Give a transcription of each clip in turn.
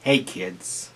Hey kids.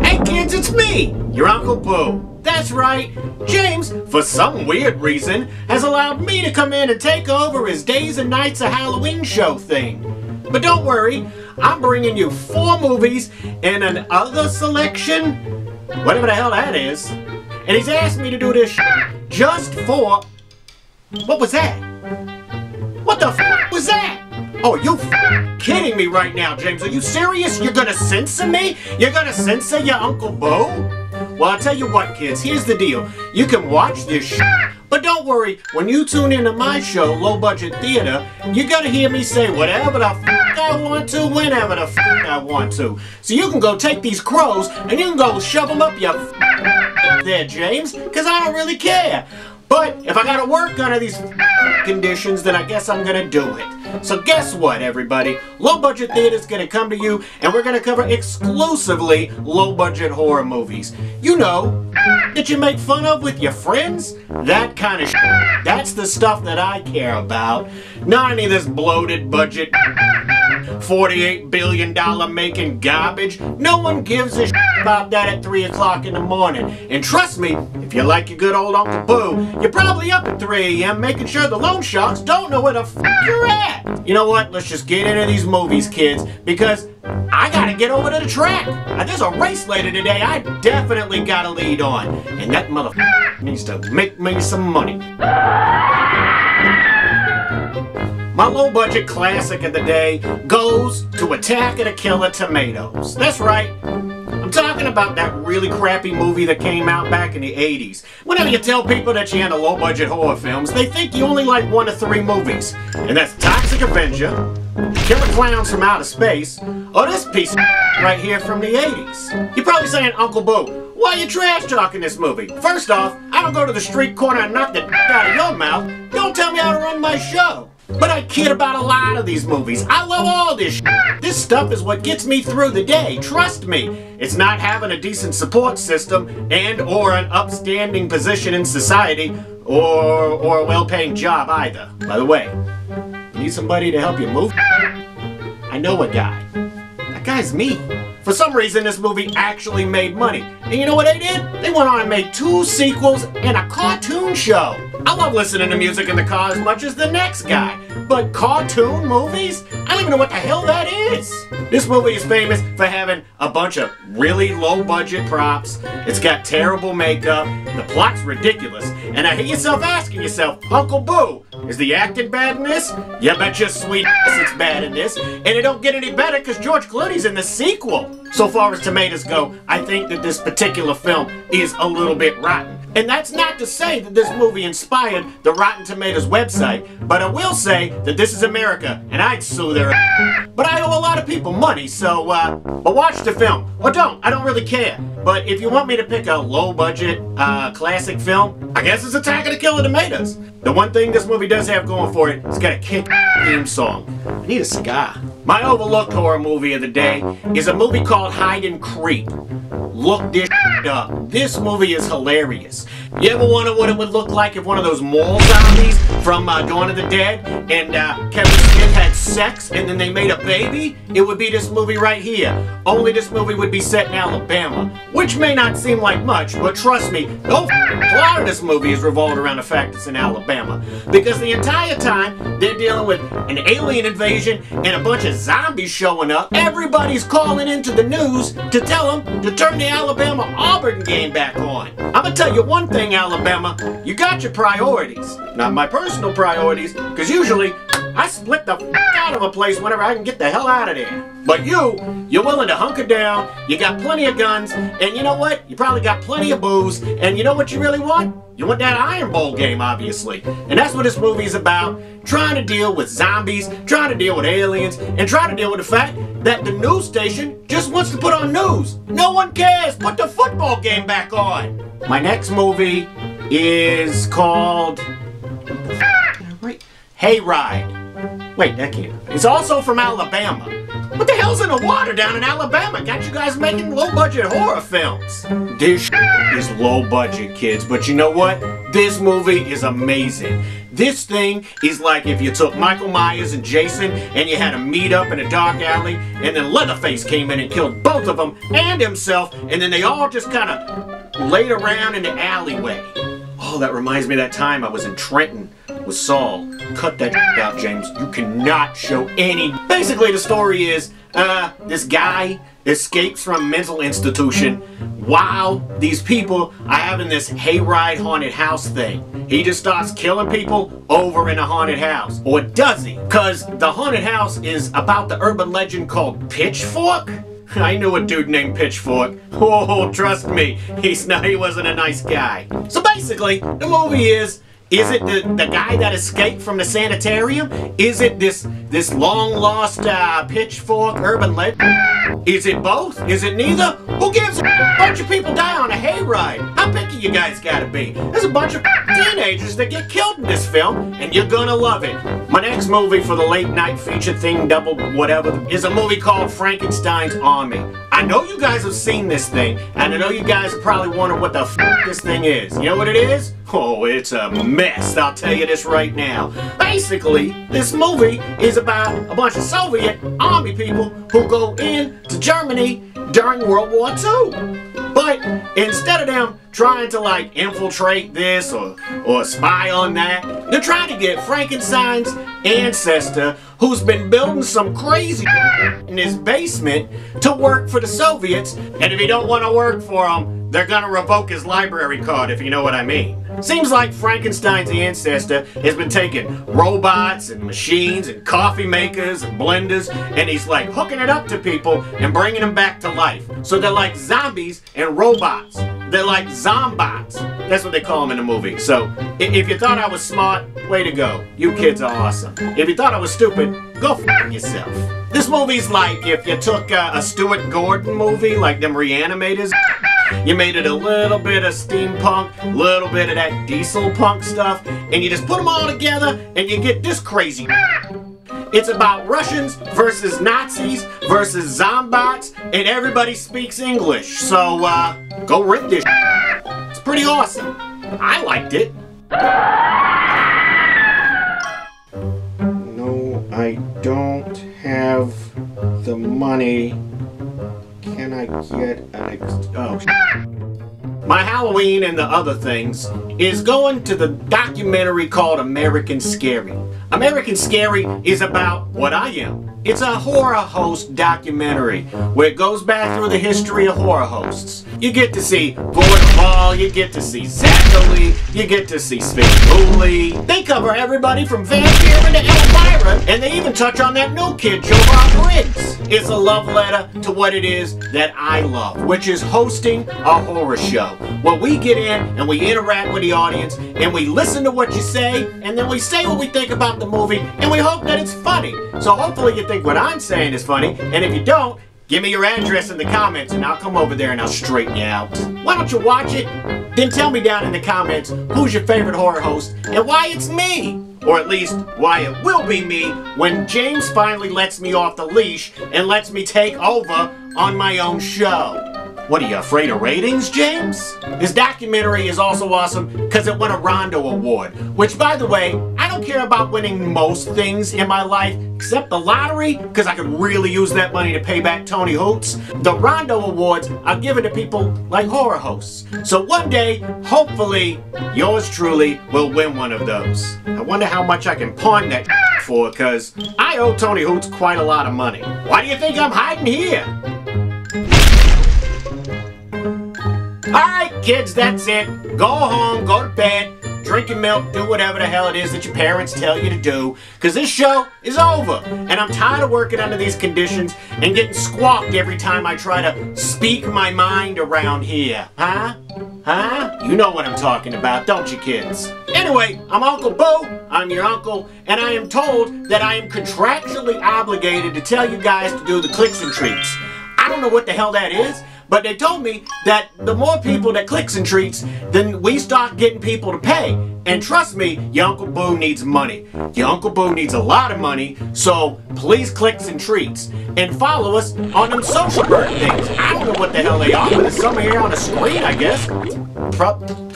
Hey kids, it's me, your Uncle Boo. That's right, James, for some weird reason, has allowed me to come in and take over his Days and Nights of Halloween show thing. But don't worry, I'm bringing you 4 movies and an other selection, whatever the hell that is. And he's asked me to do this just for... What was that? What the was that? Oh, you kidding me right now, James? Are you serious? You're gonna censor me? You're gonna censor your Uncle Boo? Well, I'll tell you what, kids, here's the deal. You can watch this but don't worry, when you tune into my show, Low Budget Theater, you're gonna hear me say whatever the I want to, whenever the I want to. So you can go take these crows, and you can go shove them up your there, James, because I don't really care. But if I gotta work under these conditions, then I guess I'm gonna do it. So guess what, everybody? Low Budget Theater is gonna come to you, and we're gonna cover exclusively low-budget horror movies. You know, that you make fun of with your friends? That kind of that's the stuff that I care about. Not any of this bloated budget, $48 billion making garbage. No one gives a about that at 3 o'clock in the morning. And trust me, if you like your good old Uncle Boo, you're probably up at 3 a.m. making sure the loan sharks don't know where the you're at. You know what? Let's just get into these movies, kids, because I gotta get over to the track. There's a race later today I definitely gotta lead on. And that motherfucker needs to make me some money. My low-budget classic of the day goes to Attack of the Killer Tomatoes. That's right. I'm talking about that really crappy movie that came out back in the 80s. Whenever you tell people that you're into low-budget horror films, they think you only like 1 of 3 movies. And that's Toxic Avenger, Killer Clowns from Outer Space, or this piece of right here from the 80s. You're probably saying, Uncle Boo, why are you trash-talking this movie? First off, I don't go to the street corner and knock the out of your mouth. Don't tell me how to run my show. But I kid about a lot of these movies. I love all this shit. This stuff is what gets me through the day, trust me. It's not having a decent support system and or an upstanding position in society or a well-paying job either. By the way, you need somebody to help you move? I know a guy. That guy's me. For some reason, this movie actually made money. And you know what they did? They went on and made 2 sequels and a cartoon show. I love listening to music in the car as much as the next guy. But cartoon movies? I don't even know what the hell that is. This movie is famous for having a bunch of really low-budget props. It's got terrible makeup. The plot's ridiculous. And I hear yourself asking yourself, Uncle Boo, is the acting bad in this? You bet your sweet ass it's bad in this. And it don't get any better because George Clooney's in the sequel. So far as tomatoes go, I think that this particular film is a little bit rotten. And that's not to say that this movie inspired the Rotten Tomatoes website, but I will say that this is America, and I'd sue their But I owe a lot of people money, so, but watch the film. Or don't, I don't really care. But if you want me to pick a low-budget, classic film, I guess it's Attack of the Killer Tomatoes. The one thing this movie does have going for it, it's got a kick theme song. I need a cigar. My overlooked horror movie of the day is a movie called Hide and Creep. Look this up. This movie is hilarious. You ever wonder what it would look like if one of those mall zombies from Dawn of the Dead and Kevin Smith had sex and then they made a baby? It would be this movie right here. Only this movie would be set in Alabama, which may not seem like much, but trust me, the whole plot of this movie is revolved around the fact it's in Alabama. Because the entire time they're dealing with an alien invasion and a bunch of zombies showing up, everybody's calling into the news to tell them to turn the Alabama-Auburn game back on. I'm gonna tell you one thing, Alabama, you got your priorities. Not my personal priorities, because usually I split the out of a place whenever I can get the hell out of there. But you're willing to hunker down, you got plenty of guns, and you know what? You probably got plenty of booze, and you know what you really want? You want that Iron Bowl game, obviously. And that's what this movie is about. Trying to deal with zombies, trying to deal with aliens, and trying to deal with the fact that the news station just wants to put on news. No one cares. Put the football game back on. My next movie is called Hayride. Wait, that can't. It's also from Alabama. What the hell's in the water down in Alabama? Got you guys making low-budget horror films. This is low-budget, kids, but you know what? This movie is amazing. This thing is like if you took Michael Myers and Jason and you had them meet up in a dark alley and then Leatherface came in and killed both of them and himself, and then they all just kind of laid around in the alleyway. Oh, that reminds me of that time I was in Trenton with Saul. Cut that out, James. You cannot show any. Basically, the story is, this guy escapes from a mental institution while these people are having this hayride haunted house thing. He just starts killing people over in a haunted house. Or does he? Because the haunted house is about the urban legend called Pitchfork. I knew a dude named Pitchfork. Oh, trust me, he wasn't a nice guy. So basically, the movie is it the guy that escaped from the sanitarium? Is it this long-lost Pitchfork urban legend? Is it both? Is it neither? Who gives a bunch of people die on a hayride? How picky you guys gotta be? There's a bunch of teenagers that get killed in this film, and you're gonna love it. My next movie for the late night feature thing, double whatever, is a movie called Frankenstein's Army. I know you guys have seen this thing, and I know you guys are probably wondering what the f this thing is. You know what it is? Oh, it's a mess, I'll tell you this right now. Basically, this movie is about a bunch of Soviet army people who go into Germany during World War II. But instead of them trying to like infiltrate this or spy on that, they're trying to get Frankenstein's ancestor, who's been building some crazy in his basement, to work for the Soviets. And if he don't want to work for them, they're gonna revoke his library card, if you know what I mean. Seems like Frankenstein's ancestor has been taking robots and machines and coffee makers and blenders, and he's like hooking it up to people and bringing them back to life. So they're like zombies and robots. They're like zombots. That's what they call them in the movie. So if you thought I was smart, way to go. You kids are awesome. If you thought I was stupid, go f*** yourself. This movie's like if you took a Stuart Gordon movie, like them Reanimators, you made it a little bit of steampunk, a little bit of that diesel punk stuff, and you just put them all together and you get this crazy. It's about Russians versus Nazis versus zombots, and everybody speaks English. So, go rent this. It's pretty awesome. I liked it. No, I don't have the money. Can I get My Halloween and the other things is going to the documentary called American Scary. American Scary is about what I am. It's a horror host documentary where it goes back through the history of horror hosts. You get to see Gordon Hall, you get to see Zachary, you get to see Spicoli. They cover everybody from Vampire to Elvira, and they even touch on that new kid, Joe Bob Briggs. It's a love letter to what it is that I love, which is hosting a horror show, where we get in and we interact with the audience, and we listen to what you say, and then we say what we think about the movie, and we hope that it's funny. So hopefully you think what I'm saying is funny, and if you don't, give me your address in the comments and I'll come over there and I'll straighten you out. Why don't you watch it? Then tell me down in the comments who's your favorite horror host and why it's me. Or at least why it will be me when James finally lets me off the leash and lets me take over on my own show. What, are you afraid of ratings, James? This documentary is also awesome because it won a Rondo Award, which, by the way, I don't care about winning most things in my life except the lottery, because I could really use that money to pay back Tony Hoots. The Rondo Awards are given to people like horror hosts. So one day, hopefully, yours truly will win one of those. I wonder how much I can pawn that for, because I owe Tony Hoots quite a lot of money. Why do you think I'm hiding here? Alright, kids, that's it. Go home, go to bed, drink your milk, do whatever the hell it is that your parents tell you to do, because this show is over. And I'm tired of working under these conditions and getting squawked every time I try to speak my mind around here. Huh? Huh? You know what I'm talking about, don't you, kids? Anyway, I'm Uncle Boo, I'm your uncle, and I am told that I am contractually obligated to tell you guys to do the clicks and treats. I don't know what the hell that is, but they told me that the more people that clicks and treats, then we start getting people to pay. And trust me, your Uncle Boo needs money. Your Uncle Boo needs a lot of money, so please clicks and treats. And follow us on them social bird things. I don't know what the hell they are, but it's somewhere here on the screen, I guess.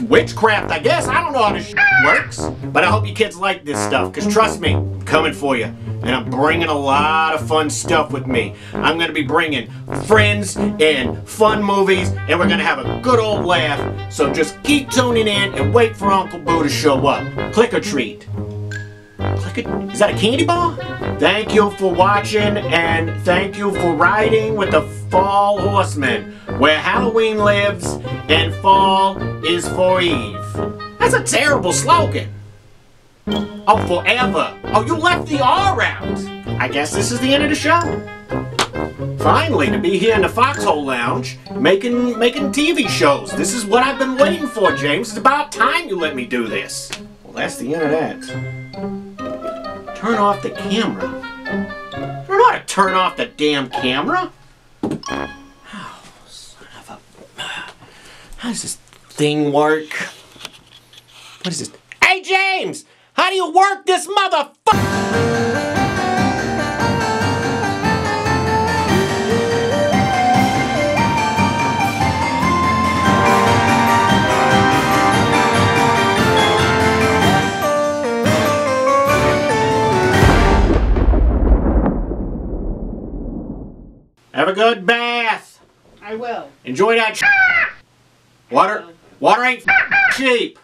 Witchcraft, I guess. I don't know how this works. But I hope you kids like this stuff, because trust me, I'm coming for you. And I'm bringing a lot of fun stuff with me. I'm going to be bringing friends and fun movies, and we're going to have a good old laugh. So just keep tuning in and wait for Uncle Boo to show up. Click or treat. Is that a candy bar? Thank you for watching, and thank you for riding with the Fall Horsemen, where Halloween lives and fall is for Eve. That's a terrible slogan. Oh, forever. Oh, you left the R out. I guess this is the end of the show. Finally, to be here in the Foxhole Lounge, making TV shows. This is what I've been waiting for, James. It's about time you let me do this. Well, that's the end of that. Turn off the camera. I don't know how to turn off the damn camera. Oh, son of a... How does this thing work? What is this? Hey, James! How do you work this motherfucker? Have a good bath. I will. Enjoy that. Water ain't cheap.